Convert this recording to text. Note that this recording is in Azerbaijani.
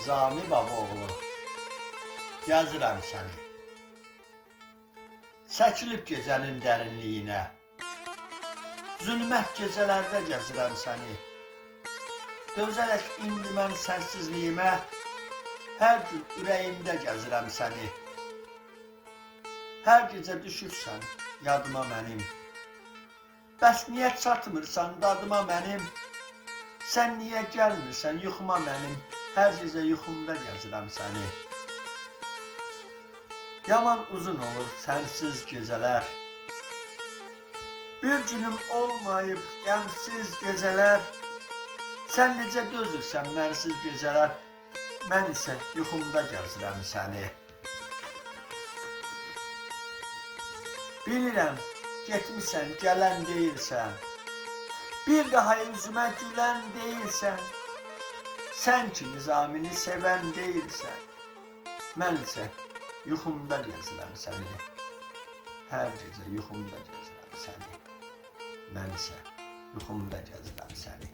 Zami Babaoğlu, gəzirəm səni. Çəkilib gecənin dərinliyinə, zülmət gecələrdə gəzirəm səni. Dözərək indi mən sənsizliyimə, hər gün ürəyimdə gəzirəm səni. Hər gecə düşürsən yadıma mənim, bəs niyə çatmırsan dadıma mənim? Sən niyə gəlmirsən yuxuma mənim, hər gecə yuxumda gəzirəm səni. Yaman uzun olur sənsiz gecələr, bir günüm olmayıb qəmsiz gecələr. Sən necə dözürsən mənsiz gecələr, mən isə yuxumda gəzirəm səni. Bilirəm, getmişsən, gələn deyilsən, bir daha üzümə gülən deyilsən. Sən ki Nizamini sevən deyilsən, mən isə yuxumda gəzirəm səni. Hər gecə yuxumda gəzirəm səni, mən isə yuxumda gəzirəm səni.